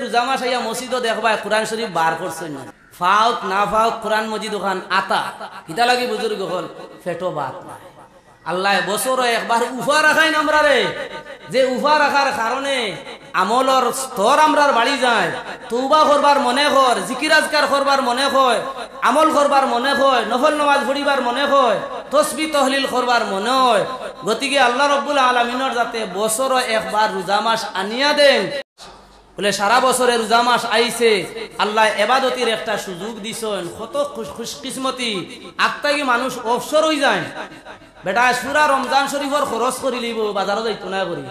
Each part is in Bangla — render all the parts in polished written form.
রোজা মাস আইয়া মসজিদও দেখবা কোরআন শরীফ বার করছেন না ফাউক না ফাউক কোরআন মজিদ ওখান আতা কিতা লাগি বুজুর্গ হল ফেটো বাত নাই আল্লাহ বছরে একবার উফা রাখাইন আমরা রে যে উফা রাখার কারণে আমলর স্তর আমরার বাড়ি যায় তওবা করবার মনে কর জিকির আজকার করবার মনে হয় আমল করবার মনে হয় নফল নামাজ পড়িবার মনে হয় তসবিহ তহলিল করবার মনে হয় গতিকে আল্লাহ রাব্বুল আলামিনের যাতে বছরে একবার রোজা মাস আনিয়া দেন বলে সারা বছরে রোজা মাস আইছে আল্লাহ ইবাদতের একটা সুযোগ দিছেন কত খুশকিসমতি আত্মাগি মানুষ অবসর হয়ে যায় বেটা পুরা রমজান শরীফর খরচ করে লিব বাজারও যাইতো না করি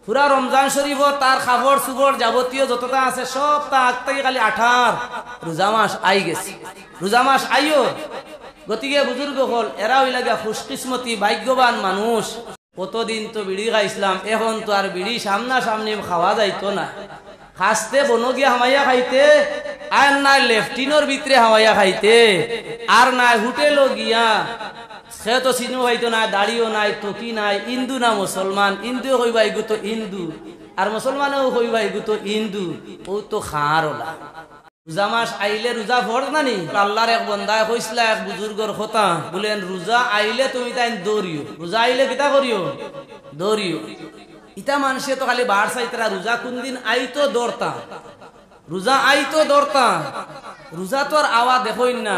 পুরা রমজান শরীফর তার খাবার সুগর যাবতীয় যতটা আছে সব তা আত্মাগি খালি 18 রোজা মাস আই গেছে রোজা মাস আইও গতিকে বুজুর্গ হল এরা হইলা গিয়া খুশকিসমতি ভাগ্যবান মানুষ কতদিন তো বিড়ি খাইছিলাম এখন তো আর বিড়ি সামনা সামনি খাওয়া যাইতো না খাসতে বনো গিয়া হামাইয়া খাইতে আর নাই লেফটিনোর ভিতরে হামাইয়া খাইতে আর নাই হোটেলও গিয়া সে তো চিনো হইতো না দাড়িও নাই টকি নাই হিন্দু না মুসলমান হিন্দু হইবা এগু তো হিন্দু আর মুসলমানেও হইবা এগু তো হিন্দু ও তো খার ওলা রোজা মাস আইলে রোজা ফরজ নানি আল্লাহর এক বন্দায় কইছিলা এক বুজুর্গর কথা বলেন রোজা আইলে তুমি তাই দৌড়িও রোজা আইলে কিতা করিও দৌড়িও ইটা মানুষে তো খালি বার চাইতরা রোজা কোন দিন আইতো দৌড়তা রোজা আইতো দৌড়তা রোজা তো আর আওয়া দেখইন না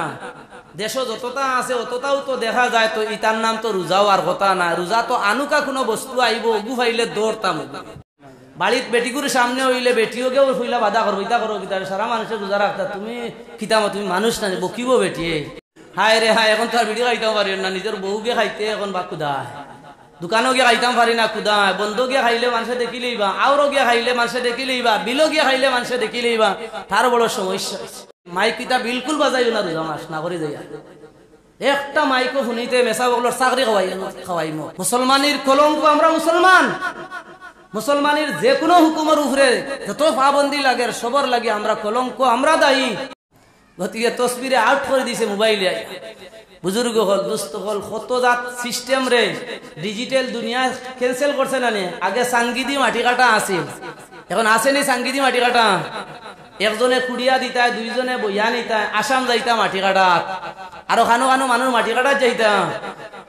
দেশ যতটা আছে অতটাও তো দেখা যায় তো ইটার নাম তো রোজাও আর কথা না রোজা তো আনুকা কোনো বস্তু আইব গু ফাইলে দৌড়তাম বাড়িত বেটিগুর সামনে হইলে বেটিও কেউ হইলা বাধা করবো ইতা করো কিতা সারা মানুষের রোজা রাখতা তুমি কিতামো তুমি মানুষ না বকিব বেটিয়ে হায় রে হায় এখন তো আর ভিডিও খাইতাম পারি না নিজের বউকে খাইতে এখন বা কুদায় দোকানও গিয়ে খাইতাম পারি না কুদায় বন্ধ গিয়ে খাইলে মানুষে দেখি লইবা আরও গিয়ে খাইলে মানুষে দেখি লইবা বিলও গিয়ে খাইলে মানুষে দেখি লইবা তার বড় সমস্যা মাইক কিতা বিলকুল বাজাইও না রোজা মাস না করে যাইয়া একটা মাইকও শুনিতে মেসা বগলোর চাকরি খাওয়াইম মুসলমানের কলঙ্ক আমরা মুসলমান মুসলমানের যে কোনো হুকুমের উপরে যত পাবন্দি লাগে সবর লাগে আমরা কলঙ্ক আমরা দায়ী গতিকে তসবিরে আউট করে দিছে মোবাইলে বুজুর্গ হল দুস্থ হল কত জাত সিস্টেম রে ডিজিটাল দুনিয়া ক্যান্সেল করছে না আগে সাংগীতি মাটি কাটা আছে এখন আসেনি সাংগীতি মাটি কাটা একজনে কুড়িয়া দিতায় দুইজনে বইয়া নিতায় আসাম যাইতা মাটি কাটাত আর খানো খানো মানুষ মাটি কাটাত যাইতা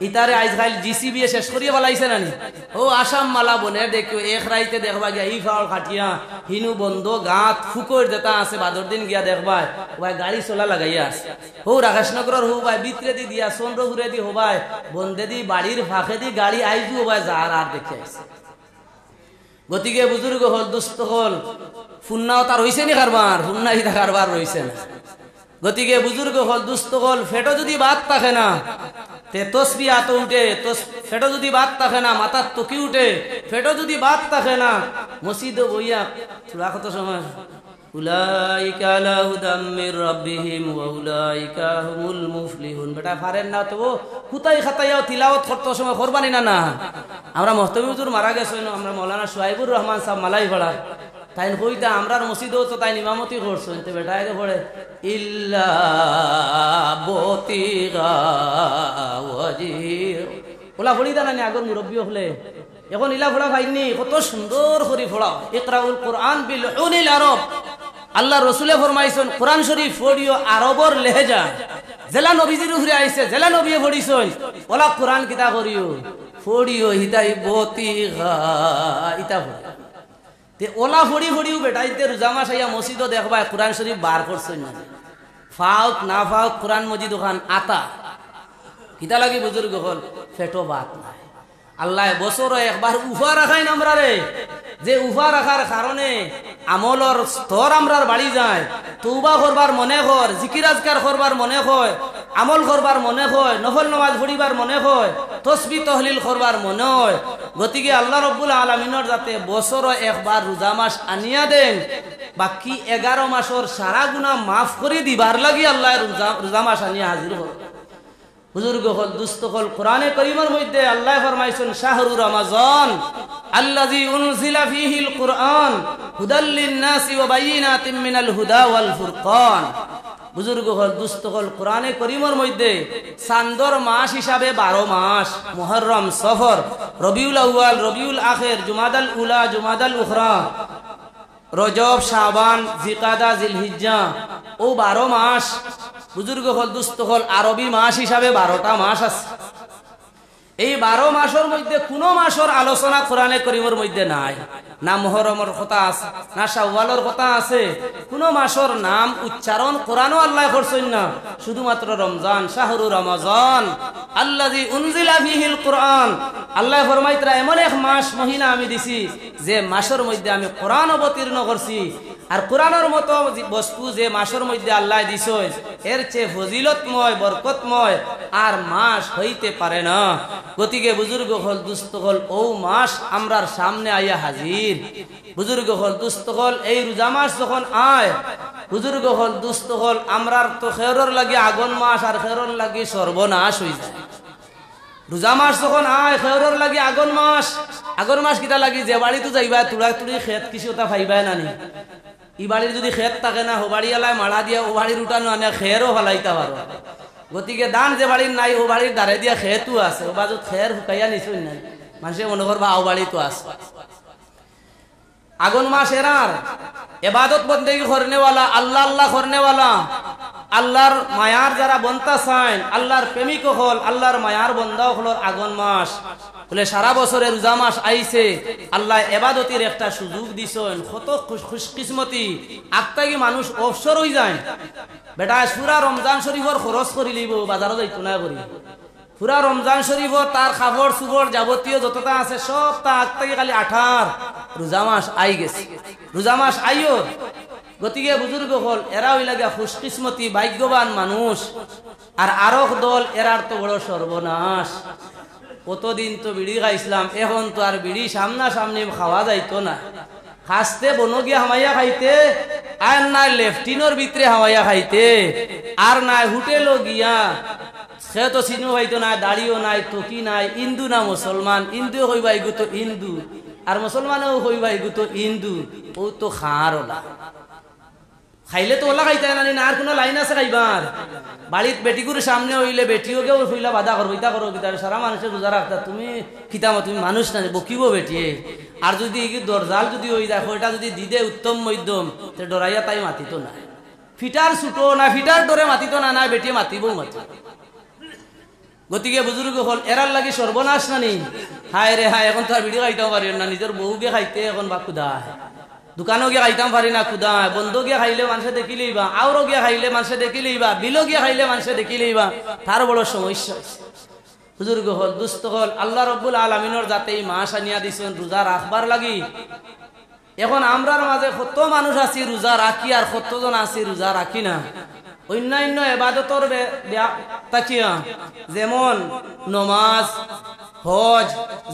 ইতারে আজকাল জিসিবি শেষ করিয়া বলাইছে নানি ও আসাম মালা বনে দেখো এক রাইতে দেখবা গিয়া ই ফাউল খাটিয়া হিনু বন্ধ গাত ফুকর যেটা আছে বাদর দিন গিয়া দেখবা ওই গাড়ি চলা লাগাইয়া আছে ও রাকেশনগরের হো ভাই বিতরে দি দিয়া চন্দ্রপুরে দি হবাই বন্ধে দি বাড়ির ফাঁকে দি গাড়ি আইজু হবাই যার আর দেখে আইছে গতিকে বুজুর্গ হল দুস্থ হল ফুন্নাও তার হইছে নি কারবার ফুন্নাই তা কারবার রইছে না গতিকে বুজুর্গ হল দুস্থ হল ফেটো যদি বাদ থাকে না তে তসবি আত উঠে ফেটো যদি বাদ থাকে না মাথার তকি উঠে ফেটো যদি বাদ থাকে না মসজিদে বইয়া চূড়া কত সময় উলাইকা আলা হুদাম মির রাব্বিহিম ওয়া উলাইকা হুমুল মুফলিহুন বেটা পারেন না তো কুতাই খাতাইয়া তিলাওয়াত করতে সময় করবানি না না আমরা মুহতামি হুজুর মারা গেছেন আমরা মাওলানা সুহাইবুর রহমান সাহেব মালাই পড়া তাই কইতা আমরার মসজিদেও তো তাই ইমামতি করছেন তো বেটা আগে পড়ে ইল্লা বতিগা ওয়াজির ওলা পড়ি দা না আগর মুরব্বী হলে এখন ইলা পড়া ভাইনি কত সুন্দর করে পড়া ইকরাউল কুরআন বিল উনিল আরব আল্লাহ রসুলে ফরমাইছেন কোরআন শরীফ পড়িও আরবর লেহেজা জেলা নবীজির উপরে আইছে জেলা নবী পড়িছেন ওলা কোরআন কিতা করিও পড়িও হিতাই বতিগা ইতা পড়ে তে ওলা ফড়ি ফড়িও বেটাইতে রোজা মাস আইয়া মসজিদও দেখবা কোরআন শরীফ বার করছেন না ফাউক না ফাউক কোরআন মজিদ ওখান আতা কিতা লাগি বুজুর্গ হল ফেটো বাত নাই আল্লাহ বছরে একবার উফা রাখাইন আমরা রে যে উফা রাখার কারণে আমলর স্তর আমরার বাড়ি যায় তওবা করবার মনে কর জিকির আজকার করবার মনে হয় আমল করবার মনে হয় নফল নামাজ পড়িবার মনে হয় তসবিহ তহলিল করবার মনে হয় গতিকে আল্লাহ রাব্বুল আলামিনের যাতে বছরে একবার রোজা মাস আনিয়া দেন বাকি 11 মাসের সারা গুনাহ মাফ করে দিবার লাগি আল্লাহ রোজা মাস আনিয়া হাজির হয় বুজুর্গ হল দুস্থ হল কোরআনে কারীমের মধ্যে আল্লাহ ফরমাইছেন শাহরু রমাজান আল্লাযী উনজিলা ফীহিল কুরআন হুদাল লিন-নাসি ওয়া বায়িনাতিন মিনাল হুদা ওয়াল ফুরকান বুজুর্গ হল দুস্থ হল কোরআনে কারীমের মধ্যে চাঁদর মাস হিসাবে 12 মাস মুহররম সফর রবিউল আউয়াল রবিউল আখির জুমাদাল উলা জুমাদাল উখরা রজব, শাবান, জিকাদা, জিলহিজ্জা ও 12 মাস বুজুর্গ হল দুস্থ হল আরবি মাস হিসাবে 12টা মাস আছে। এই 12 মাসের মধ্যে কোনো মাসের আলোচনা কোরআনে করিমের মধ্যে নাই। না মুহররমের কথা আছে, না শাওয়ালের কথা আছে, কোন মাসের নাম উচ্চারণ কোরআনও আল্লাহ করছেন না। শুধুমাত্র রমজান, শাহরু রমজান আল্লাযী উনজিলা ফীহিল কুরআন, আল্লাহ ফরমাইতরা এমন এক মাস মহিনা আমি দিছি যে মাসের মধ্যে আমি কোরআন অবতীর্ণ করছি। আর কোরআনের মতো বস্তু যে মাসের মধ্যে আল্লাহ দিছেন এর চেয়ে ফজিলতময় বরকতময় আর মাস হইতে পারে না। গতিকে বুজুর্গ হল দুস্থ হল ও মাস আমরার সামনে আইয়া হাজির। বুজুর্গ হল দুস্থ হল এই রোজা মাস যখন আয়, বুজুর্গ হল দুস্থ হল আমরার তো খেরর লাগি আগুন মাস আর খেরর লাগি সর্বনাশ হয়ে যায়। রোজা মাস যখন আয় খেরর লাগি আগুন মাস কিটা লাগি যে বাড়ি তো যাইবা তুড়া তুড়ি খেত কিছু তা ফাইবাই নানি। ই বাড়ির যদি খেত থাকে না, ও বাড়ি এলায় মারা দিয়া ও বাড়ির উঠানো আনে খেরও ফলাইতে পারো। গতিকে দান যে বাড়ির নাই ও বাড়ির দ্বারে দিয়া খেতও আছে, ও বাজু খের শুকাইয়া নিছই নাই, মানুষে মনে করবা ও বাড়ি তো আছে। আগুন মাস এরার ইবাদত বন্দেগি করনেওয়ালা, আল্লাহ আল্লাহ করনেওয়ালা, আল্লাহর মায়ার যারা বন্তা চান, আল্লাহর প্রেমিক হল, আল্লাহর মায়ার বন্দাও হল আগুন মাস। বলে সারা বছরের রোজা মাস আইছে, আল্লাহ ইবাদতের একটা সুযোগ দিছেন। কত খুশকিসমতি আত্মাগি মানুষ অবসর হয়ে যায়। বেটা সুরা রমজান শরীফর খরচ করি লিব, বাজারও যাইতো না করি। পুরা রমজান শরীফর তার খাবার সুবর যাবতীয় যতটা আছে সব তা আত্মাগি খালি 18 রোজা মাস আই গেছে। রোজা মাস আইও। গতিকে বুজুর্গ হল এরা হই লাগিয়া খুশকিসমতি ভাগ্যবান মানুষ। আর আরক দল এরার তো বড় সর্বনাশ। কতদিন তো বিড়ি খাইছিলাম, এখন তো আর বিড়ি সামনা সামনি খাওয়া যাইতো না। খাসতে বনগিয়া হামাইয়া খাইতে, আর নাই লেফটিনোর ভিতরে হামাইয়া খাইতে, আর নাই হোটেলও গিয়া সে তো চিনো হইতো না, দাড়িও নাই, টকি নাই, হিন্দু না মুসলমান, হিন্দু হইবা এগু তো হিন্দু আর মুসলমানও হইবা এগু তো হিন্দু। ও তো খার ওলা খাইলে তো ওলা খাইতে না, আর কোনো লাইন আছে খাইবার? বাড়িত বেটিগুর সামনে হইলে বেটিওকে হইলা বাধা করবো, ইতা করো কিতা, সারা মানুষের রোজা রাখতা তুমি কিতামো, তুমি মানুষ না বকিব বেটিয়ে। আর যদি দরজাল যদি হয়ে যায় ওইটা যদি দিদে উত্তম মধ্যম, তো ডরাইয়া তাই মাতিত না। ফিটার ছুটো না, ফিটার ডরে মাতিত না, না বেটিয়ে মাতিবও মাতি। গতিকে বুজুর্গ হল এরার লাগি সর্বনাশ নানি। হায় রে হায়, এখন তো আর ভিডিও খাইতেও পারি না, নিজের বউকে খাইতে এখন বা ক্ষুদা। দোকানও গিয়ে খাইতাম পারি না ক্ষুদা, বন্ধু গিয়ে খাইলে মানুষে দেখিলেই বা, আরও গিয়ে খাইলে মানুষে দেখিলেই বা, বিলো গিয়ে খাইলে মানুষে দেখিলেই বা, তার বড় সমস্যা। বুজুর্গ হল দুস্থ হল আল্লাহ রব্বুল আলামিনের যাতে এই মাস আনিয়া দিছেন রোজা রাখবার লাগি। এখন আমরার মাঝে কত মানুষ আছি রোজা রাখি আর কতজন আছি রোজা রাখি না। অন্যান্য ইবাদতর তাকিয়া যেমন নমাজ, হজ,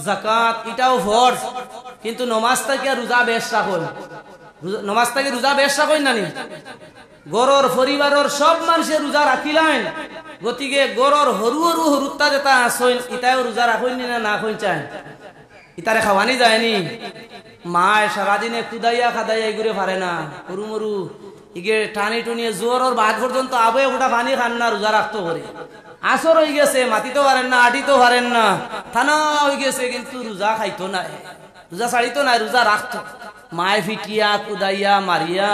যাকাত, এটাও ফরজ, কিন্তু নমাজ থেকে রোজা বেশ রাখুন। নমাজ থেকে রোজা বেশ রাখুন নানি। গরর পরিবারের সব মানুষের রোজা রাখিলেন। গতিকে গরর হরু হরু হরুত্তা যেটা আসেন ইটাও রোজা রাখুন না, না কইন চান ইতারে খাওয়ানি যায়নি। মায় সারাদিনে কুদাইয়া খাদাইয়া এগুলো পারে না, হরু মরু ইগে টানি টুনিয়ে জোরর বাদ পর্যন্ত আবে ওটা পানি খান না, রোজা রাখতে পারে। আসর হয়ে গেছে, মাতিতে পারেন না, আটিতেও পারেন না, থানা হয়ে গেছে, কিন্তু রোজা খাইতো না, রোজা ছাড়িতো না, রোজা রাখতো। মায় ফিটিয়া কুদাইয়া মারিয়া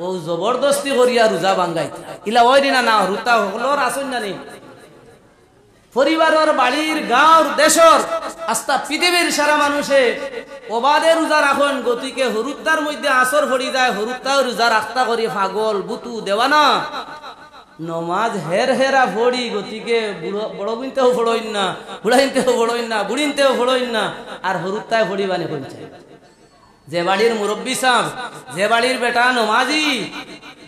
ও জবরদস্তি করিয়া রোজা ভাঙ্গাইত। ইলা ওই দিনা না রুতা হকলর আসন জানি পরিবারের বাড়ির গাঁর দেশর আস্তা পৃথিবীর সারা মানুষে অবাধে রোজা রাখুন। গতিকে হরুত্তার মধ্যে আসর ভরি যায়, হরুত্তাও রোজা রাখতা করি পাগল বুতু দেওয়ানা নমাজ হের হেরা ভরি। গতিকে বড় বিনতেও ফড়ইন না, বুড়াইনতেও ফড়ইন না, বুড়িনতেও ফড়ইন না, আর হরুত্তায় ভরি বানে কইছে। যে বাড়ির মুরব্বী সাহেব, যে বাড়ির বেটা নমাজি,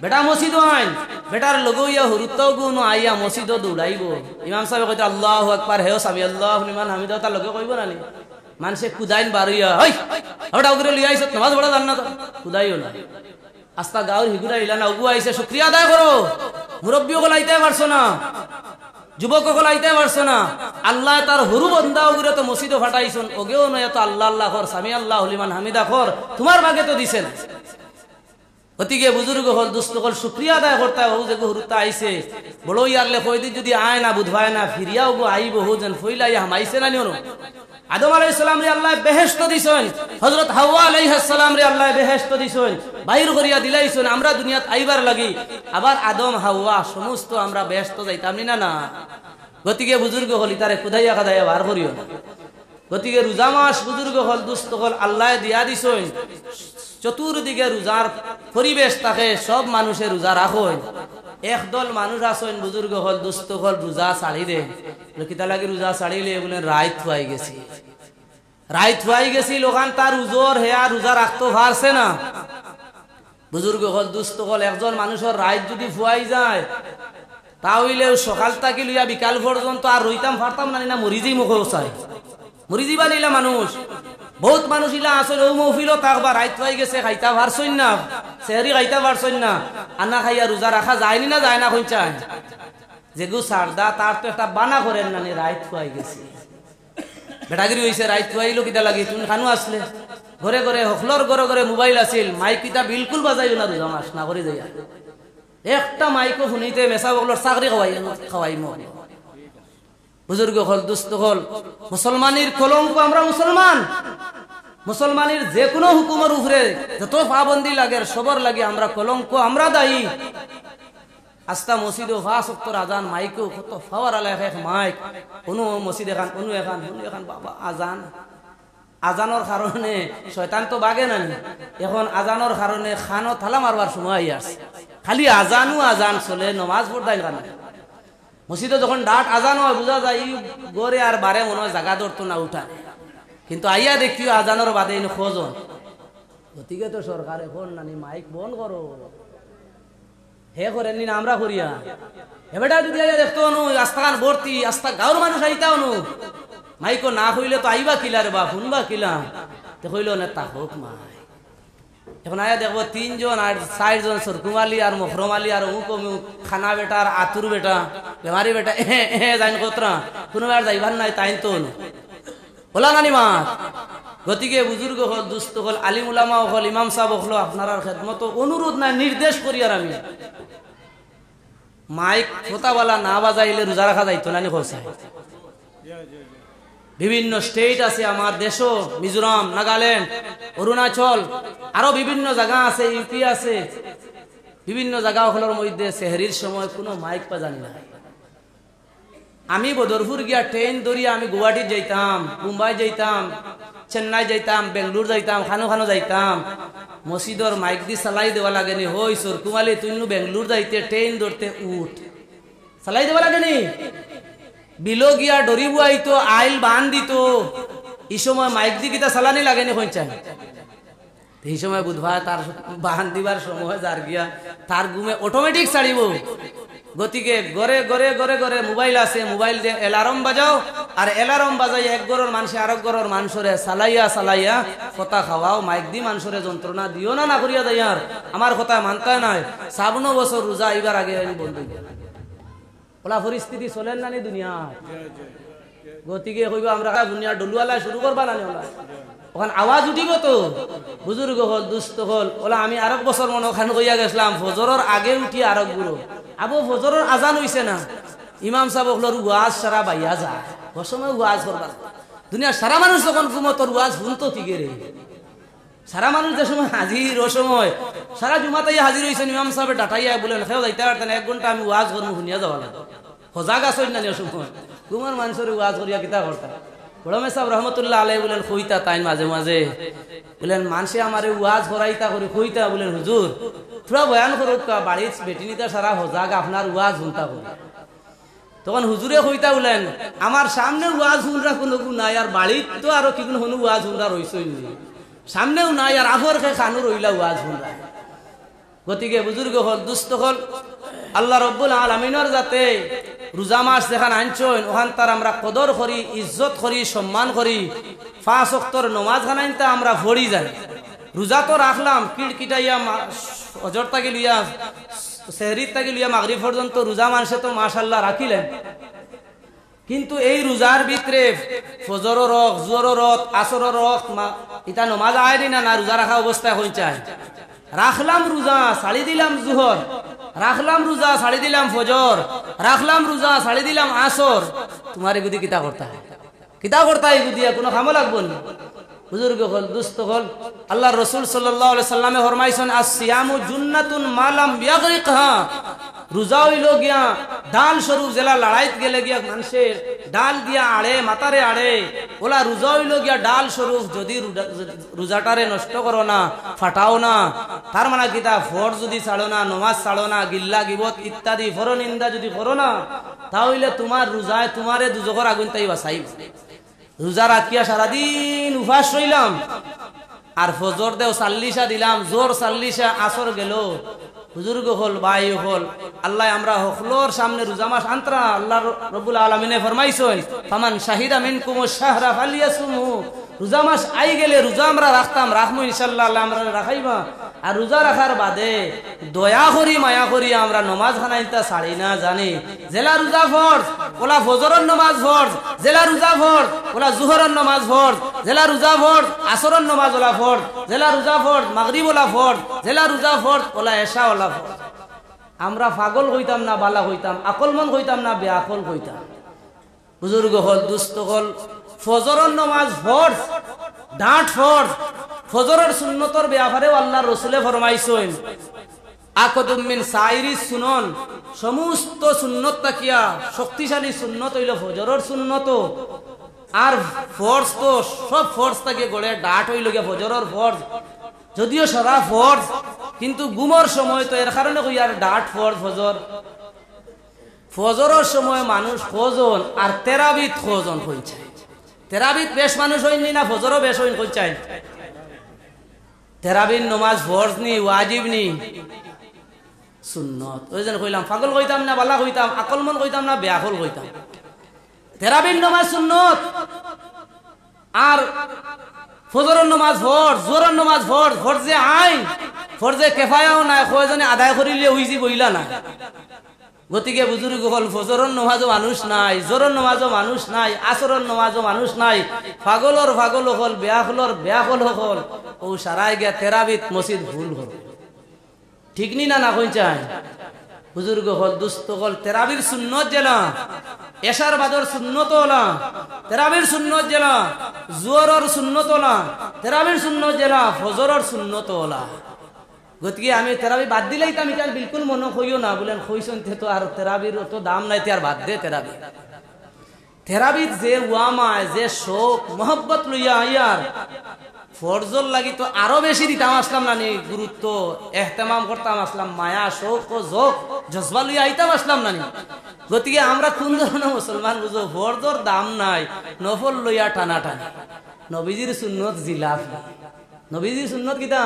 বেটা মসজিদ আইন, বেটার লগইয়া হরুত্তাও গুণ আইয়া মসজিদ দৌড়াইব। ইমাম সাহেব কইতে আল্লাহু আকবার, হেও সামি আল্লাহু লিমান হামিদা, তার লগে কইব না নি? মানুষে কুদাইন বারইয়া হই ওটা উগরে লিয়ে আইছ, নামাজ পড়া জান না তো কুদাইও না। আস্তা গাঁর হিগুরা ইলা না, উগু আইছে শুকরিয়া আদায় করো। মুরব্বীও গলাইতে পারছো না, যুবক গলাইতে পারছো না, আল্লাহ তার হরু বন্দা উগরে তো মসজিদ ফাটাইছন, ওগেও নয় তো আল্লাহ আল্লাহ কর, সামি আল্লাহু লিমান হামিদা কর, তোমার ভাগে তো দিছেন। গতিকে বুজুর্গ হল দুস্থ হল শুক্রিয়া আদায় করতে হো যে হুরুতা আইছে বড় ইয়ারলে কই দি যদি আয় না বুধবায় না ফিরিয়াও গো আইব হো যেন ফইলাই হামাইছে না নিও। আদম আলাইহিস সালাম রে আল্লাহ বেহেশত দিছেন, হযরত হাওয়া আলাইহিস সালাম রে আল্লাহ বেহেশত দিছেন, বাইর করিয়া দিলাইছেন আমরা দুনিয়াত আইবার লাগি। আবার আদম হাওয়া সমস্ত আমরা বেহেশত যাইতাম না না। গতিকে বুজুর্গ হল তারে খুদাইয়া খাদাইয়া বার করিও না। গতিকে রোজা মাস বুজুর্গ হল দুস্থ হল আল্লাহ দিয়া দিছেন, চতুর্দিকে রোজার পরিবেশ থাকে, সব মানুষের রোজা রাখেন। একদল মানুষ আছেন বুজুর্গ হল দুস্থ হল রোজা ছাড়ি দেন, কিতা লাগে রোজা ছাড়িলে বলে রায় থুয়াই গেছি, রায় থুয়াই গেছি লোকান তার উজোর হেয়া রোজা রাখতে পারছে না। বুজুর্গ হল দুস্থ হল একজন মানুষের রায় যদি ফুয়াই যায় তাহলেও সকাল থেকে লইয়া বিকাল পর্যন্ত আর রইতাম পারতাম না, মরিজি মুখে চাই মরিজি বানিলা মানুষ। বহুত মানুষ ইলা আসলে ও মহফিলও থাকবা রাইত পাই গেছে, খাইতা পারছই না, সেহরি খাইতা পারছই না, আনা খাইয়া রোজা রাখা যায়নি না যায় না কইচায় যেগু সারদা তার তো একটা বানা করেন না, রাইত পাই গেছে বেটাগিরি হইছে। রাইত পাইলো কিতা লাগে তুমি খানু আসলে ঘরে ঘরে হকলর ঘরে ঘরে মোবাইল আছিল, মাইক কিতা বিলকুল বাজাইও না রোজা মাস না করে যাইয়া একটা মাইকও শুনিতে মেসা বগলর চাকরি খাওয়াই বুজুর্গ হল দুস্থ হল মুসলমানের কলঙ্ক। আমরা মুসলমান, মুসলমানের যে কোনো হুকুমের উপরে যত পাবন্দি লাগে সবর লাগে আমরা কলঙ্ক, আমরা দায়ী। আস্তা মসজিদ ফাঁসক্তর আজান মাইকও কত ফাওয়ার আলা এক মাইক, কোনো মসজিদ এখান কোনো এখান কোনো এখান বাবা আজান। আজানোর কারণে শয়তান তো বাগে নানি, এখন আজানোর কারণে খানো থালা মারবার সময় আসে, খালি আজানও আজান চলে, নমাজ পড়তাই কারণ মসজিদে যখন ডাট আজান হয় বোঝা যায় গড়ে আর বারে মনে হয় জাগা ধরতো না উঠা, কিন্তু আইয়া দেখিও আজানোর বাদে এনে খোঁজন। গতিকে তো সরকার এখন নানি মাইক বন্ধ করো, হে করেননি না আমরা করিয়া এবারটা যদি আইয়া দেখতো নু আস্তাখান ভর্তি, আস্তা গাঁর মানুষ আইতাও নু, মাইকো না কইলে তো আইবা কিলা রে বা শুনবা কিলা, তো কইল না তা হোক মাই। এখন আয়া দেখবো 3 জন আর 4 জন সরকুমালি আর মখরমালি আর অমুক অমুক খানা বেটা আর আতুর বেটা বেমারি বেটা যাইন কতরা কোনো আর যাইবার নাই তাই তো বলা নানি মা। গতিকে বুজুর্গ হল দুস্থ হল আলিম উলামা হল ইমাম সাহেব হল আপনার খেদমত অনুরোধ নাই নির্দেশ করি আর আমি মাইক ফোতাওয়ালা না বাজাইলে রোজা রাখা যাইতো নানি খোঁজা। বিভিন্ন স্টেট আছে আমার দেশ, মিজোরাম, নাগাল্যান্ড, অরুণাচল, আরো বিভিন্ন জায়গা আছে, ইউপি আছে, বিভিন্ন জায়গা হলোর মধ্যে সেহরির সময় কোনো মাইক বাজানি না। আমি বদরপুর গিয়া ট্রেন ধরিয়া আমি গুয়াহাটি যাইতাম, মুম্বাই যাইতাম, চেন্নাই যাইতাম, বেঙ্গলোর যাইতাম, খানো খানো যাইতাম, মসজিদর মাইক দি চালাই দেওয়া লাগেনি, হই সরকুমালি তুই বেঙ্গলোর যাইতে ট্রেন ধরতে উঠ, চালাই দেওয়া লাগেনি। বিলো গিয়া ডরি বুয়াইতো আইল বান দিত, এই সময় মাইক দি কিতা চালানি লাগেনি কইচাই, এই সময় বুধবার তার বান দিবার সময় যার গিয়া তার ঘুমে অটোমেটিক ছাড়িব। গতিকে ঘরে ঘরে ঘরে ঘরে মোবাইল আছে, মোবাইল দিয়ে এলার্ম বাজাও, আর এলার্ম বাজাই এক ঘরের মানুষ আরেক ঘরের মানুষরে চালাইয়া চালাইয়া কথা খাওয়াও, মাইক দি মানুষরে যন্ত্রণা দিও না না করিয়া যাই। আর আমার কথা মানতে নাই, ৫৭ বছর রোজা এইবার আগে বন্ধ ওলা পরিস্থিতি চলেন নানি দুনিয়া। গতিকে কইব আমরা দুনিয়া ডলুয়ালা শুরু করবা নানি, ওলা ওখান আওয়াজ উঠিব তো। বুজুর্গ হল দুস্থ হল ওলা আমি আরেক বছর মনে ওখানে কইয়া গেছিলাম ফজরের আগে উঠি আরেক গুরু আবু ফজরের আজান হইছে না, ইমাম সাহেব হলোর ওয়াজ সারা বাইয়া যায়, ও সময় ওয়াজ করবা দুনিয়া সারা মানুষ যখন ঘুমতর ওয়াজ শুনতো ঠিক রে, সারা মানুষ যে সময় হাজির ও সময় সারা জুমাতাই হাজির হয়েছেন, ইমাম সাহেব ডাটাইয়া বলেন খেয়েও যাইতে পারতেন 1 ঘন্টা আমি ওয়াজ করবো শুনিয়া যাওয়া লাগে, সজাগ আসেন না সময় ঘুমার মানুষের ওয়াজ করিয়া কিতা করতাম। বড়মে সাহেব রহমতুল্লাহ আলাই বলেন কইতা তাই মাঝে মাঝে বলেন মানুষে আমার ওয়াজ করাইতা করে কইতা বলেন হুজুর থোড়া বয়ান করুক বাড়ির বেটিনিতা সারা সজাগ আপনার ওয়াজ শুনতা করে। তখন হুজুরে কইতা বলেন আমার সামনে ওয়াজ শুনরা কোনো নাই, আর বাড়ির তো আরো কি কোনো ওয়াজ শুনরা রইছই সামনেও নাই, আর আফর খে খানু রইলা ওয়াজ শুনরা। গতিকে বুজুর্গ হল দুস্থ হল আল্লাহ রব্বুল আলামিনের যাতে রোজা মাস যেখানে আনছেন ওখান তার আমরা কদর করি, ইজ্জত করি, সম্মান করি, 5 ওয়াক্তের নমাজ খানাইতে আমরা ভরি যাই। রোজা তো রাখলাম কিড়কিটাইয়া অজর তাকে লিয়া সেহরির তাকে লিয়া মাগরিব পর্যন্ত রোজা মানুষে তো মাশাআল্লাহ রাখিলেন, কিন্তু এই রোজার ভিতরে ফজর রক, জোর রক, আসর রক এটা নমাজ আয়নি না রোজা রাখা অবস্থায় হয়ে যায়। রাখলাম রোজা ছাড়ি দিলাম জোহর, রাখলাম রোজা ছাড়ি দিলাম ফজর, রাখলাম রোজা ছাড়ি দিলাম আসর, তোমার এগুলি কিতা করতে হয় কিতা করতা এই দিয়া কোনো খামো লাগবো না বুজুর্গ হল দুস্থ হল আল্লাহ রসুল সাল্লাল্লাহু আলাইহি সাল্লামে ফরমাইছেন আসিয়ামু জুন্নাতুন মালাম ইয়াগরিকহা রোজা হইল গিয়া ডাল স্বরূপ জেলা লড়াইত গেলে গিয়া মানুষের ডাল দিয়া আড়ে মাতারে আড়ে ওলা রোজা হইল গিয়া ডাল স্বরূপ যদি রোজাটারে নষ্ট করো না ফাটাও না তার মানে কিতা ফর যদি ছাড়ো না নমাজ ছাড়ো না গিল্লা গিবত ইত্যাদি ফরনিন্দা যদি করো না তাহলে তোমার রোজায় তোমারে দুজখর আগুন তাই বাঁচাইব রোজা রাখিয়া সারাদিন উপাস রইলাম আর ফজর দেও 40 দিলাম জোর 40 আসর গেল বুজুর্গ হল ভাই হল আল্লাহ আমরা হকলোর সামনে রোজা মাস আন্তরা আল্লাহ রব্বুল আলামিনে ফরমাইছেন ফামান শাহিদা মিনকুমুশ শাহরা ফালিয়াসুমু রোজা মাস আই গেলে রোজা আমরা রাখতাম রাখমু ইনশাআল্লাহ আল্লাহ আমরা রাখাইবা আর রোজা রাখার বাদে দয়া করি মায়া করি আমরা নামাজ খানাইতা ছাড়ি না জানি জেলা রোজা ফরজ ওলা ফজরের নামাজ ফরজ জেলা রোজা ফরজ ওলা জোহরের নামাজ ফরজ জেলা রোজা ফরজ আসরের নামাজ ওলা ফরজ জেলা রোজা ফরজ মাগরিব ওলা ফরজ জেলা রোজা ফরজ ওলা এশা ওলা ফরজ আমরা পাগল হইতাম না বালা হইতাম আকলমন হইতাম না বেআকল হইতাম বুজুর্গ হল দুস্থ হল ফজরের নামাজ ফরজ ডাঁট ফরজ ফজরের সুন্নতর ব্যাপারেও আল্লাহ রসুলে ফরমাইছেন আকদুম মিন সাইরি সুনন সমস্ত সুন্নত তাকিয়া শক্তিশালী সুন্নত হইল ফজরের সুন্নত আর ফরজ তো সব ফরজ তাকে গড়ে ডাঁট হইল গিয়া ফজরের ফরজ যদিও সারা ফরজ কিন্তু গুমর সময় তো এর কারণে কই আর ডাঁট ফরজ ফজর ফজরের সময় মানুষ খোঁজন আর তেরাবিত খোঁজন হইছে তেরাবিত বেশ মানুষ হইনি না ফজরও বেশ হইন কইছাই তেরাবির নমাজ ফরজ নি ওয়াজিব নি সুন্নত ওই জন্য কইলাম পাগল কইতাম না বালা কইতাম আকলমন কইতাম না বেআকল কইতাম তেরাবির নমাজ সুন্নত আর ফজরের নমাজ ফরজ জোহরের নমাজ ফরজ ফরজে আইন ফরজে কিফায়াও নাই কয়জনে আদায় করিলে হইছি বইলা না গতিকে বুজুর্গ হল ফজরের নামাজও মানুষ নাই জোহরের নামাজও মানুষ নাই আসরের নামাজও মানুষ নাই পাগলর পাগল হল বেআকলর বেআকল হল ও সারাই গিয়া তেরাবিত মসজিদ ভুল হল ঠিক নি না কই চাই বুজুর্গ হল দুস্থ হল তেরাবির সুন্নত জেলা এশার বাদর সুন্নত হলা তেরাবির সুন্নত জেলা জোহরের সুন্নত হলা তেরাবির সুন্নত জেলা ফজরের সুন্নত হলা গতিকে আমি তেরাবি বাদ দিলেই তো আমি বিলকুল মনে হইও না বলেন হইছেন তো আর তেরাবির তো দাম নাই আর বাদ দে তেরাবি তেরাবির যে ওয়ামায় যে শোক মোহব্বত লইয়া আইয়ার ফরজর লাগি তো আরো বেশি দিতাম আসলাম না নি গুরুত্ব এহতেমাম করতাম আসলাম মায়া শোক ও জোক জজবা লইয়া আইতাম আসলাম না নি গতিকে আমরা কোন ধরনের মুসলমান বুঝো ফরজর দাম নাই নফল লইয়া টানা টানি নবীজির সুন্নত জিলাফি নবীজির সুন্নত কিতা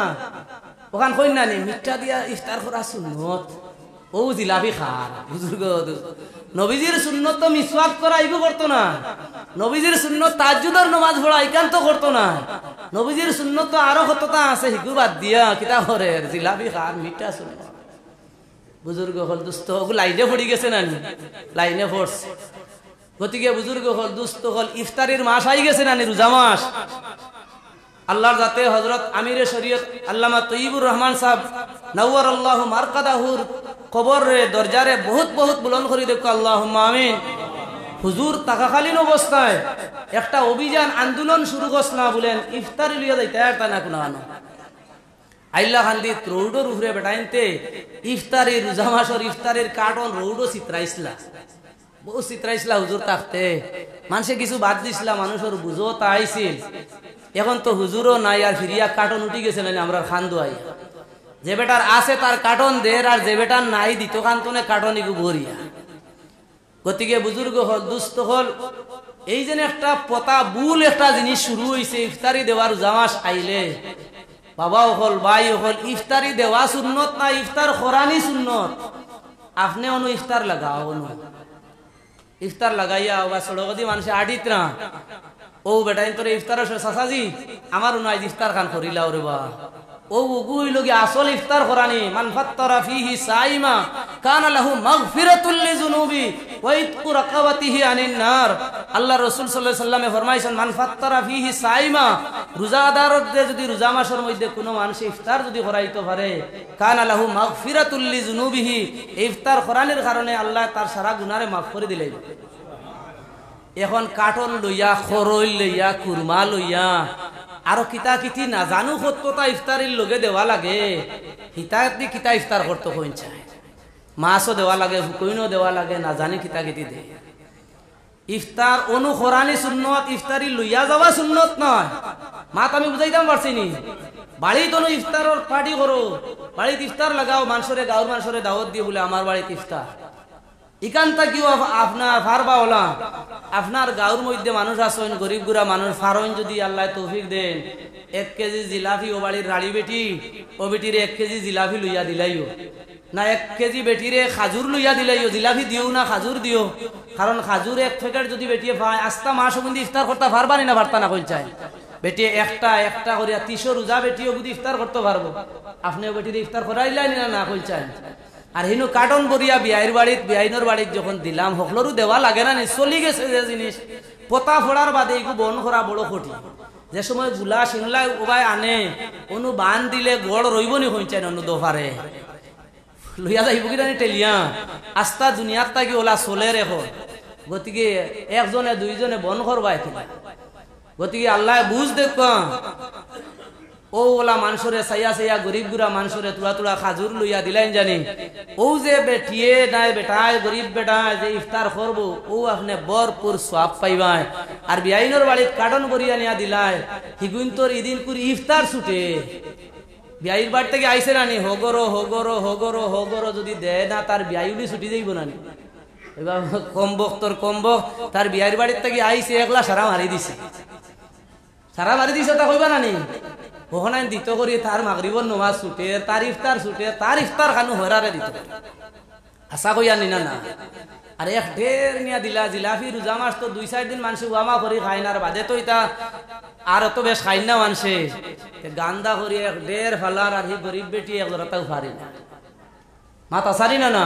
ওখান কই না নি মিঠা দিয়া ইফতার করা সুন্নত ও জিলাপি খার বুজুর্গ নবীজির সুন্নত তো মিসওয়াক করা ইগো করতো না নবীজির সুন্নত তাহাজ্জুদের নামাজ পড়া একান্ত করতো না নবীজির সুন্নত তো আরো কতটা আছে হিগু বাদ দিয়া কিতা করে জিলাপি খার মিঠা সুন্নত বুজুর্গ হল দুস্থ ওগুলো লাইনে পড়ি গেছে না নি লাইনে পড়ছে গতিকে বুজুর্গ হল দুস্থ হল ইফতারির মাস আই গেছে না নি রোজা মাস আল্লাহর জাতে হযরত আমিরে শরীয়ত আল্লামা তৈয়বুর রহমান সাহেব নওয়ারাল্লাহু মারকাদাহুর কবরে দরজারে বহুত বহুত বুলন্দ করে দেখো আল্লাহুম্মা আমিন হুজুর তাকাকালীন অবস্থায় একটা অভিযান আন্দোলন শুরু করছনা বলেন ইফতারি লিয়া যাইতে আর না কোনো আনো আইলা খান্দি রোডর উপরে বেটাইনতে ইফতারি রোজা মাসের ইফতারির কার্টন রোডও চিত্রাইছলা বহু চিত্রাইছলা হুজুর থাকতে মানুষে কিছু বাদ দিছিলা মানুষের বুঝো তা আইছিল এখন তো হুজুরও নাই আর ফিরিয়া কার্টন উঠি গেছে না আমরা খান দোয়াই যে বেটার আছে তার কার্টন দের আর যে বেটার নাই দিত কান্তনে কার্টন ইগু ভরিয়া গতিকে বুজুর্গ হল দুস্থ হল এই যে একটা পতা বুল একটা জিনিস শুরু হইছে ইফতারি দেওয়ার জামাস আইলে বাবা হল ভাই হল ইফতারি দেওয়া সুন্নত না ইফতার খরানি সুন্নত আপনি অনু ইফতার লাগাও অনু ইফতার লাগাইয়া বা সড়কদি মানুষে আডিত না ও বেটা তোর ইফতার সাসাজি আমার উনাই ইফতার খান করিলা ওরে বা ও উগুই লগি আসল ইফতার করানি মান ফাত্তারা ফিহি সাইমা কানা লাহু মাগফিরাতুল লিযুনুবি ওয়া ইতকু রাকাবাতিহি আনিন নার আল্লাহ রাসূল সাল্লাল্লাহু আলাইহি সাল্লামে ফরমাইছেন মান ফাত্তারা ফিহি সাইমা রোজাদারদের যদি রোজা মাসের মধ্যে কোনো মানুষ ইফতার যদি করাইতে পারে কানা লাহু মাগফিরাতুল লিযুনুবিহি ইফতার করানোর কারণে আল্লাহ তার সারা গুনাহরে মাফ করে দিলেন এখন কাটন লইয়া খরল লইয়া কুরমা লইয়া আরো কিতা কিতি না জানু সত্যতা ইফতারির লগে দেওয়া লাগে হিতা দি কিতা ইফতার করতে কইন চায় মাছও দেওয়া লাগে হুকইনও দেওয়া লাগে না জানি কিতা কিতি দে ইফতার অনুখরানি সুন্নত ইফতারি লইয়া যাওয়া সুন্নত নয় মাত আমি বুঝাইতাম পারছি নি বাড়িতে ইফতারের পার্টি করো বাড়িতে ইফতার লাগাও মানুষরে গাঁর মানুষরে দাওয়াত দিয়ে বলে আমার বাড়িতে ইফতার ইকানটা কিও আপনার ফারবা ওলা আপনার গাঁর মধ্যে মানুষ আসেন গরিব গুড়া মানুষ ফারইন যদি আল্লাহ তৌফিক দেন 1 কেজি জিলাপি ও বাড়ির রাড়ি বেটি ও বেটিরে 1 কেজি জিলাপি লইয়া দিলাইও না 1 কেজি বেটিরে খাজুর লইয়া দিলাইও জিলাপি দিও না খাজুর দিও কারণ খাজুর 1 প্যাকেট যদি বেটিয়ে পায় আস্তা মাস অবধি ইফতার করতে পারবানি না পারতা না কই চাই বেটি একটা করিয়া 300 রোজা বেটিও বুঝি ইফতার করতে পারবো আপনিও বেটিরে ইফতার করাইলাই না না কই চাই আর হিনু কার্টন বরিয়া বিয়াইর বাড়িত বিয়াইনর বাড়িত যখন দিলাম সকলরও দেওয়া লাগে না চলি গেছে যে জিনিস পোতা ফোড়ার বাদে এগু বন করা বড় কঠিন যে সময় গুলা শিংলা ওবাই আনে অনু বান দিলে গড় রইব নি হইচাই অনু দোফারে লইয়া যাইব কি জানি টেলিয়া আস্তা দুনিয়ার তাকি ওলা চলে রেখো গতিকে একজনে দুইজনে বন করবাই কিনা গতিকে আল্লাহ বুঝ দেখ ও ওলা মানুষরে সাইয়া সাইয়া গরিব গুড়া মানুষরে তুলা তুলা খাজুর লইয়া দিলাইন জানি ও যে বেটিয়ে নাই বেটায় গরিব বেটায় যে ইফতার করবো ও আপনি ভরপুর সওয়াব পাইবাই আর বিয়াইনর বাড়িত কাটন বরিয়া নিয়া দিলাই হিগুন্তর ইদিন কুরি ইফতার ছুটে বিয়াইর বাড়ি থেকে আইসে রানি হগরো হগরো হগরো হগরো যদি দেয় না তার বিয়াইলি ছুটি যাইব নানি এবার কম্বক তোর কম্বক তার বিয়াইর বাড়ির থেকে আইসে একলা সারা মারি দিছে তা কইবা নানি ওখানে দিত করি তার মাগরিবর নমাজ ছুটে তার ইফতার ছুটে তার ইফতার খানু হরারে দিত আশা কইয়া নিনা না আর এক ঢের নিয়া দিলা জিলাপি রোজা মাস তো 2-4 দিন মানুষ ওয়ামা করি খায় না আর বাদে তো ইতা আর তো বেশ খাই না মানুষে গান্দা করি এক ঢের ফালার আর হি গরিব বেটি এক জোড়াটাও ফারি না মাতা সারি না না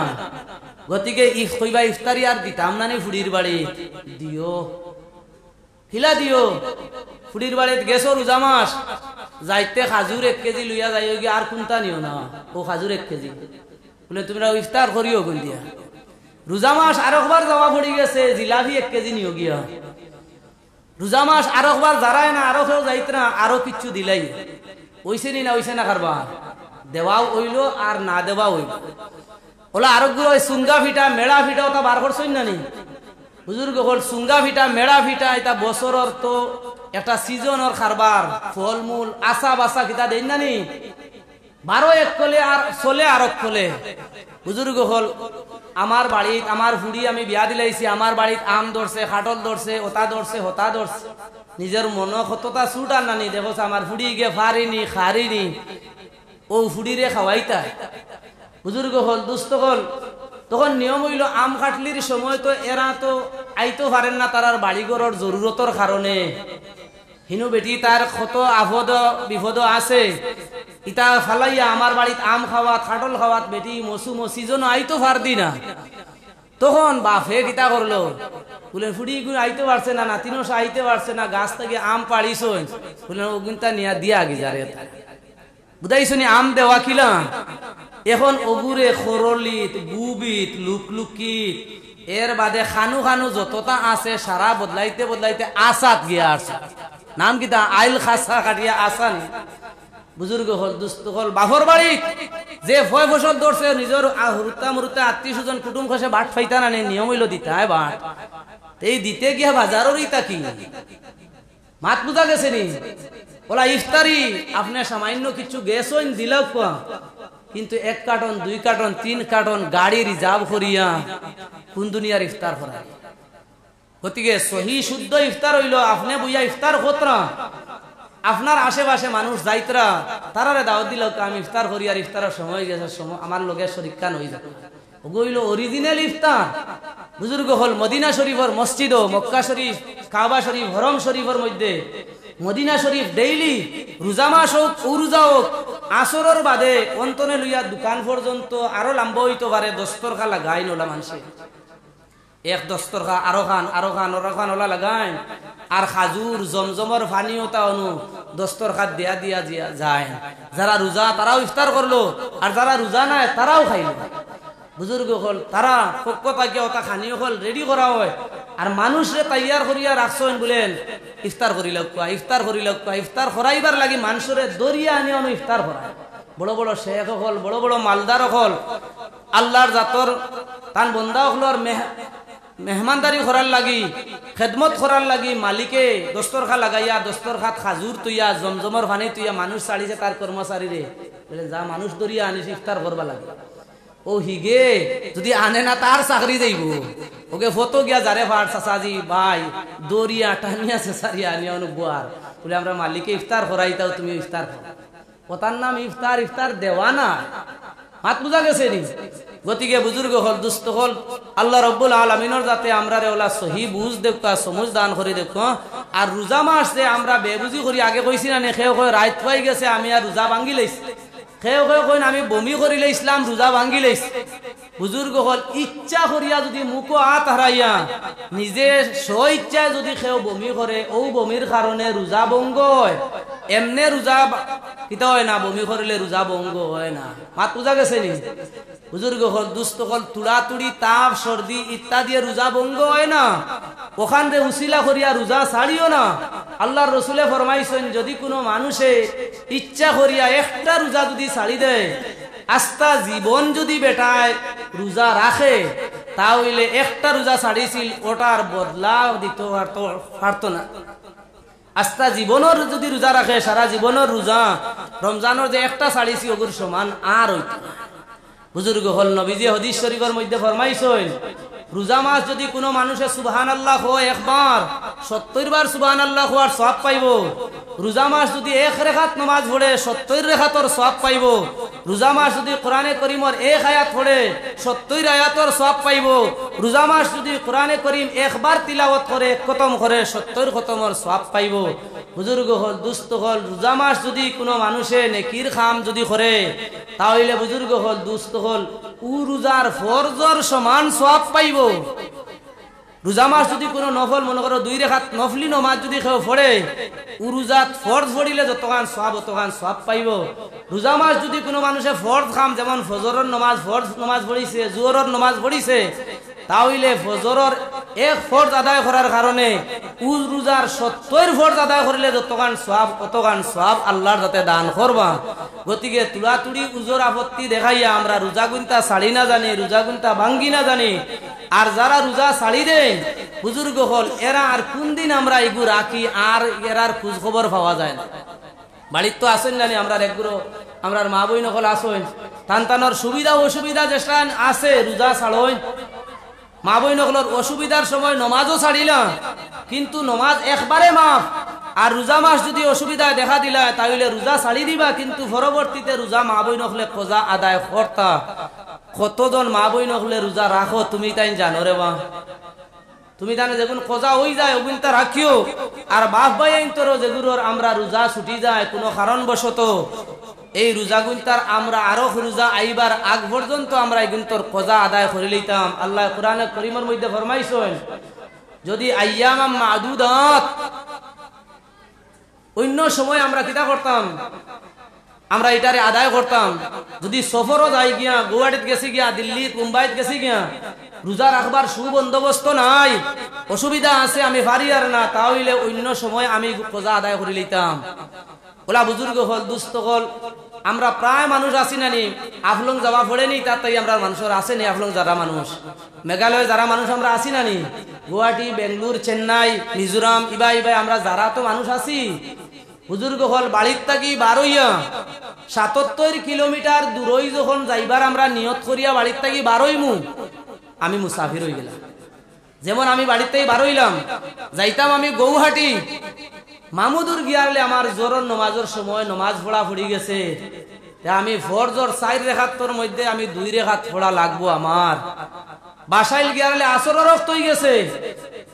গতিকে কইবা ইফতারি আর দিতাম না নি ফুড়ির বাড়ি দিও হিলা দিও ফুড়ির বাড়িতে গেছো রোজা মাস যাইতে খাজুর 1 কেজি লইয়া যাই গিয়ে আর কোনটা নিও না ও খাজুর 1 কেজি বলে তোমরা ইফতার করিও কোন দিয়া রোজা মাস আর একবার যাওয়া পড়ে গেছে জিলাপি 1 কেজি নিও গিয়া রোজা মাস আর একবার যারায় না আরো কেউ যাইত না আরো কিছু দিলাই ওইসে নি না ওইসে না কারবা দেওয়াও হইলো আর না দেওয়া হইল ওলা আরোগ্য সুঙ্গা ফিটা মেড়া ফিটা ওটা বার করছই না নি বুজুর্গ হল সুঙ্গা ফিটা মেড়া ফিটা এটা বছরর তো একটা সিজনের খারবার ফলমূল আশা বাসা কিতা দেন না নি 12-1 কলে আর চলে আর কলে বুজুর্গ হল আমার বাড়িত আমার ফুড়ি আমি বিয়া দিলাইছি আমার বাড়িত আম ধরছে খাটল ধরছে ওতা ধরছে হতা ধরছে নিজের মন কতটা ছুট আর নানি দেখো আমার ফুড়ি গে ফারিনি খারিনি ও ফুড়িরে খাওয়াইতা বুজুর্গ হল দুস্থ হল তখন নিয়ম হইল আম কাটলির সময় তো এরা তো আইতো পারেন না তার বাড়িঘরের জরুরতর কারণে হিনু বেটি তার কত আফদ বিপদ আছে ইটা ফালাইয়া আমার বাড়িতে আম খাওয়াত খাটল খাওয়াত বেটি মসু মসিজন আইতো পারদি না তখন বাপে কিতা করলো বলে ফুড়ি গুলো আইতে পারছে না নাতিনো আইতে পারছে না গাছ থেকে আম পাড়িস বলে ওগুনটা নিয়া দিয়া গিজারে বুঝাইছনি আম দেওয়া কিলা এখন অগুরে খরলিত বুবিত লুকলুকিত এর বাদে খানু খানু যতটা আছে সারা বদলাইতে বদলাইতে আসাত গিয়া আসে নাম কিতা আইল খাসা কাটিয়া আসান বুজুর্গ হল দুস্থ হল বাফর বাড়ি যে ফয় ফসল ধরছে নিজের হুরুতা মুরুতা 800 কুটুম খসে বাট ফাইতা না নিয়ম হইল দিতে হয় বাট এই দিতে গিয়া বাজারের ইতা কি মাত বুঝা গেছে নি বলা ইফতারি আপনি সামান্য কিছু গেছেন দিলাও কিন্তু 1 কার্টন 2 কার্টন 3 কার্টন গাড়ি রিজার্ভ করিয়া কোন দুনিয়ার ইফতার করা গতিকে সহি শুদ্ধ ইফতার হইল আপনি বুঝা ইফতার খতরা আপনার আশেপাশে মানুষ যাইতরা তারারে দাওয়াত দিল আমি ইফতার করি আর ইফতারের সময় গেছে আমার লগে শরীকান হয়ে যাবে ওগুলো অরিজিনাল ইফতার বুজুর্গ হল মদিনা শরীফের মসজিদ ও মক্কা শরীফ কাবা শরীফ হরম শরীফের মধ্যে মদিনা শরীফ ডেইলি রোজা মাস হোক ও রোজা হোক আসরের বাদে অন্তনে লইয়া দোকান পর্যন্ত আরো লম্বা হইতে পারে দস্তরখা লাগাই নোলা মানুষে এক দস্তরখা আরো খান ওলা লাগাই আর খাজুর জমজমর পানিওটা অনু দস্তরখাত দিয়া দিয়া যায় যারা রোজা তারাও ইফতার করলো আর যারা রোজা নাই তারাও খাইল বুজুর্গ হল তারা পক্ষ পাকিয়া ওটা খানিও হল রেডি করা হয় আর মানুষরে তৈয়ার করিয়া রাখছেন বলেন ইফতার করি লক্ষ্য ইফতার করি লক্ষ্য ইফতার করাইবার লাগি মানুষরে দরিয়া আনিয়া ইফতার করায় বড় বড় শেখ হল বড় বড় মালদার হল আল্লাহর জাতর তান বন্দা হলর মেহমানদারি করার লাগি খেদমত করার লাগি মালিকে দস্তরখা লাগাইয়া দস্তরখাত খাজুর তুইয়া জমজমর পানি তুইয়া মানুষ ছাড়িছে তার কর্মচারী রে যা মানুষ দরিয়া আনিস ইফতার করবা লাগে ও হিগে যদি আনে না তার চাকরি দেব ওকে ফটো গিয়া যারে ভার চাচাজি ভাই দরিয়া টানিয়া চেঁচারিয়া আনিয়া অনুয়ার বলে আমরা মালিকে ইফতার করাইতাও তুমি ইফতার করো ওটার নাম ইফতার ইফতার দেওয়া না হাত বুঝা গেছে নি গতিকে বুজুর্গ হল দুস্থ হল আল্লাহ রব্বুল আলামিনের যাতে আমরা রে ওলা সহি বুঝ দেখো সমুজ দান করে দেখো আর রোজা মাস যে আমরা বেবুজি করি আগে কইছি না খেয়ে কয়ে রাত পাই গেছে আমি আর রোজা ভাঙ্গি লাইছি খেয়ে কয়ে কইন আমি বমি করিলে ইসলাম রোজা ভাঙ্গি লাইছি বুজুর্গ হল ইচ্ছা করিয়া যদি মুখো হাত হারাইয়া নিজে স্ব ইচ্ছায় যদি খেয়ে বমি করে ও বমির কারণে রোজা ভঙ্গ হয় এমনে রোজা কিতা হয় না বমি করিলে রোজা ভঙ্গ হয় না মাত বুঝা গেছে নি বুজুর্গ হল দুস্থ হল তুড়াতুড়ি তাপ সর্দি ইত্যাদি রোজা ভঙ্গ হয় না ওখান রে উসিলা করিয়া রোজা ছাড়িও না আল্লাহর রসুলে ফরমাইছেন যদি কোনো মানুষে ইচ্ছা করিয়া একটা রোজা যদি ছাড়ি দেয় আস্তা জীবন যদি বেটায় রোজা রাখে তাহলে একটা রোজা ছাড়িছিল ওটার বদলা দিতে পারতো না আস্তা জীবনের যদি রোজা রাখে সারা জীবনের রোজা রমজানের যে একটা ছাড়িছি ওগুর সমান আর হইত বুজুর্গ হল নবীজি হাদিস শরীফের মধ্যে ফরমাইছেন রোজা মাস যদি কোনো মানুষে সুবহানাল্লাহ হয় একবার 70 বার সুবহানাল্লাহ হওয়ার সওয়াব পাইব রোজা মাস যদি এক রেখাত নামাজ পড়ে 70 রেখাতর সওয়াব পাইব রোজা মাস যদি কোরআনে করিমর এক আয়াত পড়ে 70 আয়াতর সওয়াব পাইব রোজা মাস যদি কোরআনে করিম একবার তিলাওয়াত করে খতম করে 70 খতমর সওয়াব পাইব বুজুর্গ হল দুস্থ হল রোজা মাস যদি কোনো মানুষে নেকির কাম যদি করে তাহলে বুজুর্গ হল দুস্থ হল উ রোজার ফরজর সমান সওয়াব পাইব রোজা মাস যদি কোনো নফল মনে করো 2 রেখাত নফলি নামাজ যদি কেউ পড়ে উ রোজাত ফরজ পড়িলে যতখান সওয়াব অতখান সওয়াব পাইব রোজা মাস যদি কোনো মানুষে ফরজ কাম যেমন ফজরের নামাজ ফরজ নামাজ পড়িছে জোহরের নামাজ পড়িছে তাহলে ফজরের এক ফরজ আদায় করার কারণে উ রোজার 70 ফরজ আদায় করিলে যতখান সওয়াব অতখান সওয়াব আল্লাহর যাতে দান করবা গতিকে তুলাতুড়ি উজোর আপত্তি দেখাইয়া আমরা রোজা গুনতা ছাড়ি না জানি রোজা গুনতা ভাঙ্গি না জানি আর যারা রোজা ছাড়ি দেন বুজুর্গ হল এরা আর কোন দিন আমরা এগু রাখি আর এরার খোঁজ খবর পাওয়া যায় না বাড়ির তো আসেন জানি আমরা একগুলো আমরা মা বই নকল আসেন টানটানোর সুবিধা অসুবিধা যেটা আছে রোজা ছাড়েন মা বই নকলের অসুবিধার সময় নমাজও ছাড়িলাম কিন্তু নমাজ একবারে মাফ আর রোজা মাস যদি অসুবিধায় দেখা দিলা তাহলে রোজা ছাড়ি দিবা কিন্তু পরবর্তীতে রোজা মা বই নকলে কোজা আদায় করতা কতজন মা বই নকলে রোজা রাখো তুমি তাই জানো রে বা তুমি জানো যেগুন কোজা হই যায় ওগুন তা রাখিও আর বাপ ভাই আইন তোর যেগুলোর আমরা রোজা ছুটি যায় কোনো কারণবশত এই রোজা গুনতার আমরা আরো রোজা আইবার আগ পর্যন্ত আমরা এই গুনতর কোজা আদায় করে লইতাম আল্লাহ কোরআনে করিমের মধ্যে ফরমাইছেন যদি আইয়ামাম মাদুদাত অন্য সময় আমরা কিতা করতাম আমরা এটারে আদায় করতাম যদি সফরও যাই গিয়া গুয়াহাটিত গেছি গিয়া দিল্লি মুম্বাইত গেছি গিয়া রোজা রাখবার সুবন্দোবস্ত নাই অসুবিধা আছে আমি পারি আর না তাহলে অন্য সময় আমি কোজা আদায় করে লইতাম ওলা বুজুর্গ হল দুস্থ হল আমরা প্রায় মানুষ আসি নানি আফলং যাওয়া পড়েনি তার তাই আমরা মানুষের আসেনি আফলং যারা মানুষ মেঘালয় যারা মানুষ আমরা আসি নানি গুয়াহাটি বেঙ্গলোর চেন্নাই মিজোরাম ইবাই আমরা যারা তো মানুষ আসি বুজুর্গ হল বাড়ির থাকি বারইয়া 77 কিলোমিটার দূরই যখন যাইবার আমরা নিয়ত করিয়া বাড়ির থাকি বারইমু আমি মুসাফির হয়ে গেলাম যেমন আমি বাড়ির থেকে বারইলাম যাইতাম আমি গৌহাটি মামুদুর গিয়ারলে আমার জোরর নমাজের সময় নমাজ পড়া পড়ি গেছে আমি ফরজর 4 রেখাতর মধ্যে আমি 2 রেখাত পড়া লাগবো আমার বাসাইল গিয়ারলে আসরের রক্ত হয়ে গেছে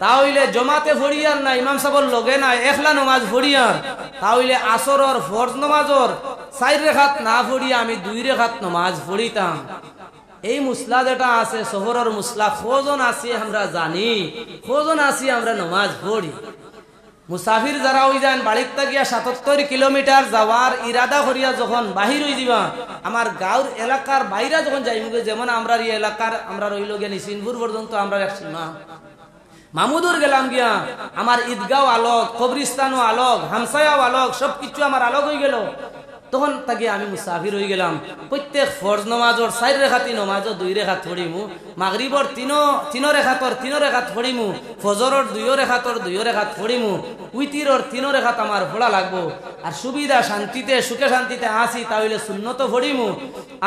তাহলে জমাতে পড়িয়ার না ইমাম সাহেবের লগে না একলা নমাজ পড়িয়ার তাহলে আসরের ফরজ নমাজর 4 রেখাত না পড়িয়া আমি 2 রেখাত নমাজ পড়িতাম এই মুসলা যেটা আছে শহরের মুসলা খোঁজন আছি আমরা জানি খোঁজন আছি আমরা নমাজ পড়ি মুসাফির যারা হয়ে যান বাড়ির গিয়া 77 কিলোমিটার যাওয়ার ইরাদা করিয়া যখন বাহির হয়ে দিবা আমার গাঁর এলাকার বাইরে যখন যাইমুগে যেমন আমরা এই এলাকার আমরা রইল গিয়া নিসিনপুর পর্যন্ত আমরা এক সীমা মামুদুর গেলাম গিয়া আমার ঈদগাঁও আলোক, কবরিস্তানও আলোক, হামসায়াও আলোক, সবকিছু আমার আলোক হয়ে গেল। তখন তাকে আমি মুসাফির হয়ে গেলাম। প্রত্যেক ফরজ নমাজর 4 রেখাতি নমাজও 2 রেখাত পড়িমু, মাগরিবর 3 রেখাতর 3 রেখাত পড়িমু, ফজরর 2 রেখাতর 2 রেখাত পড়িমু, উইতিরর 3 রেখাত আমার পড়া লাগবো। আর সুবিধা শান্তিতে সুখে শান্তিতে আসি তাহলে সুন্নত পড়িমু।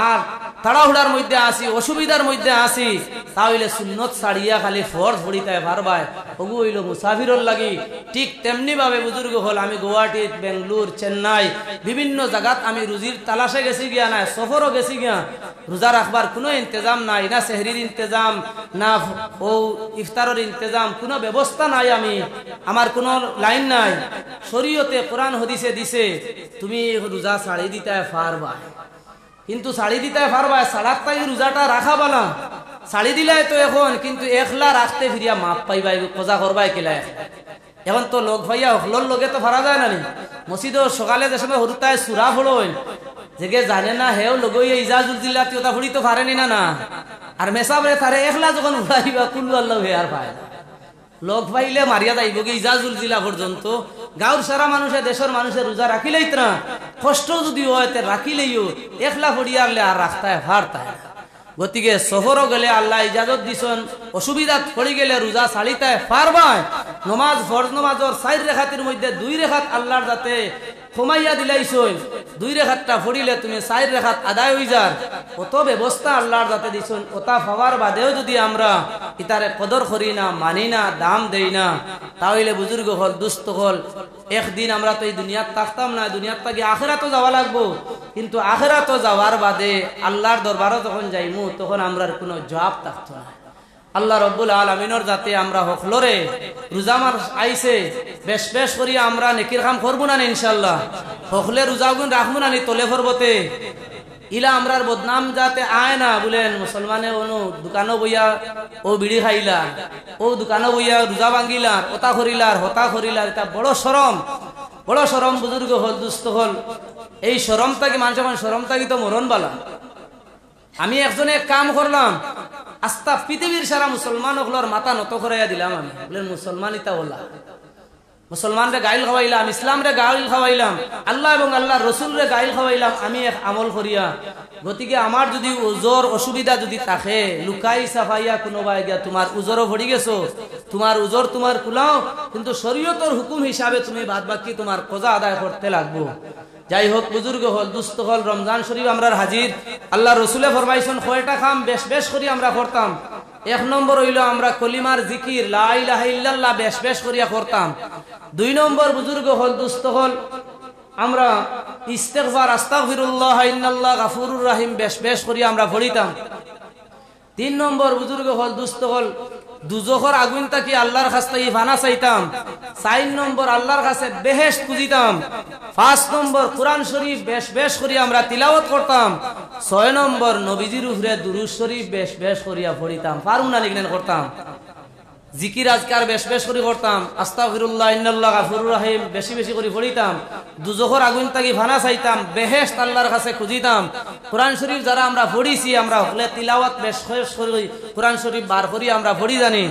আর তাড়াহুড়ার মধ্যে আসি, অসুবিধার মধ্যে আসি তাহলে সুন্নত ছাড়িয়া খালি ফরজ পড়িতে পারবায়। ওগু হইল মুসাফিরর লাগি। ঠিক তেমনি ভাবে বুজুর্গ হল আমি গুয়াহাটি, বেঙ্গলোর, চেন্নাই বিভিন্ন জায়গাত আমি রুজির তালাশে গেছি গিয়া, না সফরও গেছি গিয়া। রোজা রাখবার কোনো ইন্তজাম নাই, না সেহরির ইন্তজাম, না ও ইফতারের ইন্তজাম, কোনো ব্যবস্থা নাই। আমার কোনো লাইন নাই। শরীয়তে কোরআন হাদিসে দিছে তুমি রোজা ছাড়ি দিতে পারবা, কিন্তু ছাড়ি দিতে পারবা সাড়াত তাই রোজাটা রাখা বালা। ছাড়ি দিলাই তো এখন, কিন্তু একলা রাখতে ফিরিয়া মাপ পাইবাই, কোজা করবাই কেলা। এখন তো লোক ভাইয়া হকলোর লগে তো ফারা যায় না নি। মসজিদ সকালে যে সময় হরুতায় সুরা ফোড়ন যে জানে না হেও লগইয়া ইজাজুল জিল্লাতি ওটা ফুড়ি তো পারেনি না। আর মেসাবরে তারে একলা যখন উড়াইবা কুল্লু আল্লাহ হে আর পায় লোক পাইলে মারিয়া যাইব কি ইজাজুল জিলা পর্যন্ত। গাঁর সারা মানুষে দেশের মানুষের রোজা রাখিলেই না, কষ্ট যদি হয় রাখিলেইও একলা ফড়িয়ারলে আর রাখতায় ভারতায়। গতিকে সফরও গেলে আল্লাহ ইজাজত দিছেন, অসুবিধা পড়ে গেলে রোজা ছাড়িতে পারবায়। নমাজ ফরজ নমাজর 4 রেখাতের মধ্যে 2 রেখাত আল্লাহর যাতে কমাইয়া দিলাইছই, 2 রেখাতটা পড়িলে তুমি 4 রেখাত আদায় হয়ে যার কত ব্যবস্থা আল্লাহর যাতে দিছেন। ওটা পাওয়ার বাদেও যদি আমরা ইতারে কদর করি না, মানি না, দাম দেই না, তাহলে বুজুর্গ হল, দুস্থ হল, একদিন আমরা তো এই দুনিয়াত থাকতাম না। দুনিয়াত থাকি আখেরাতও যাওয়া লাগবো, কিন্তু আখেরাতও যাওয়ার বাদে আল্লাহর দরবারও যখন যাইমু তখন আমরার কোনো জবাব থাকতো না। আল্লাহ রব্বুল আলামিনের যাতে আমরা হকলরে রোজা মাস আইছে বেশ বেশ করিয়া আমরা নেকির কাম করবো না ইনশাল্লাহ। হকলে রোজা গুণ রাখবো না তলে ফরবতে ইলা আমরার বদনাম যাতে আয় না। বলেন মুসলমানে অনু দোকানো বইয়া ও বিড়ি খাইলার, ও দোকানো বইয়া রোজা ভাঙ্গিলার, ওতা করিলার, হতা করিলার, এটা বড় শরম, বড় শরম। বুজুর্গ হল, দুস্থ হল, এই শরম থাকি মানুষ শরম থাকি তো মরণ বালা। আমি একজনে কাম করলাম, আস্তা পৃথিবীর সারা মুসলমান হকলর মাথা নত করাইয়া দিলাম। আমি বলেন মুসলমান ইতা বলা, মুসলমানরে গাইল খাওয়াইলাম, ইসলামরে গাইল খাওয়াইলাম, আল্লাহ এবং আল্লাহ রসুলরে গাইল খাওয়াইলাম আমি এক আমল করিয়া। গতিকে আমার যদি উজর অসুবিধা যদি থাকে লুকাই সাফাইয়া কোনোবাই গিয়া তোমার উজরও ভরি গেছো, তোমার উজর তোমার কুলাও, কিন্তু শরীয়তর হুকুম হিসাবে তুমি বাদ বাকি তোমার কোজা আদায় করতে লাগবো। যাই হোক বুজুর্গ হল, দুস্থ হল, রমজান শরীফ আমরা হাজির। আল্লাহ রসুলে ফরমাইছেন কয়টা কাম বেশ বেশ করি আমরা করতাম। 1 নম্বর হইল আমরা কলিমার জিকির লা ইলাহা ইল্লাল্লাহ বেশ বেশ করিয়া করতাম। 2 নম্বর বুজুর্গ হল, দুস্থ হল, আমরা ইস্তেগফার আস্তাগফিরুল্লাহ ইন্নাল্লাহ গাফুরুর রহিম বেশ বেশ করিয়া আমরা পড়িতাম। 3 নম্বর বুজুর্গ হল, দুস্থ হল, দুজখর আগুন তাকি আল্লাহর কাছে ফানা চাইতাম। 4 নম্বর আল্লাহর কাছে বেহেশত খুঁজিতাম। 5 নম্বর কোরআন শরীফ বেশ বেশ করিয়া আমরা তিলাওয়াত করতাম। 6 নম্বর নবীজির উপরে দুরূদ শরীফ বেশ বেশ করিয়া পড়িতাম। পারুম না লিখলেন করতাম। জিকির আজকার বেশ বেশ করে করতাম, আস্তাগফিরুল্লাহ ইন্নাল্লাহ গাফুরুর রহিম বেশি বেশি করে পড়িতাম। দুজখর আগুন তাকি ফানা চাইতাম, বেহেশত আল্লাহর কাছে খুঁজিতাম। কোরআন শরীফ যারা আমরা পড়িছি আমরা হলে তিলাওয়াত বেশ বেশ করে কোরআন শরীফ বার করি আমরা পড়ি জানি।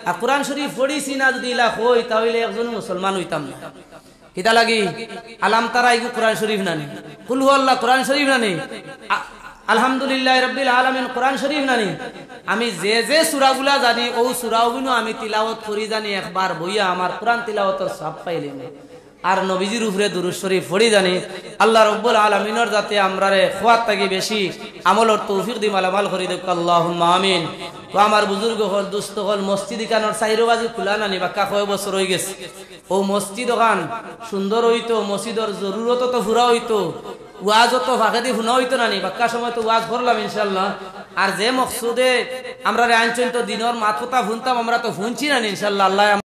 আর কোরআন শরীফ পড়িছি না যদি ইলা হই তাহলে একজন মুসলমান হইতাম না। কিতা লাগি আলাম তারা ইগু কোরআন শরীফ নানি, কুল হুয়াল্লাহ কোরআন শরীফ নানি, আলহামদুলিল্লাহ রাব্বিল আলামিন কোরআন শরীফ নানি। আমি যে যে সূরাগুলা জানি ও সূরাগুলো আমি তিলাওয়াত করি জানি, একবার বইয়া আমার কোরআন তিলাওয়াতের সব পাইলেন। আর নবীজির উপরে দুরূদ শরীফ পড়ি জানি। আল্লাহ রাব্বুল আলামিনের যাতে আমরারে খোয়াত থাকি বেশি আমলের তৌফিক দি মালামাল করি দেখ আল্লাহুম্মা আমিন। তো আমার বুজুর্গ হল, দুস্থ হল, মসজিদ কানোর 4 বাজি খোলা নানি বাক্কা কয় বছর হয়ে গেছে। ও মসজিদ ওখান সুন্দর হইতো, মসজিদের জরুরত তো পুরা হইতো, ওয়াজও তো ফাঁকে শুনা হইতো নানি। বাক্কা সময় তো ওয়াজ করলাম ইনশাল্লাহ। আর যে মকসুদে আমরা আইনচন তো দিনের মাথা শুনতাম আমরা তো শুনছি না ইনশাল্লাহ। আল্লাহ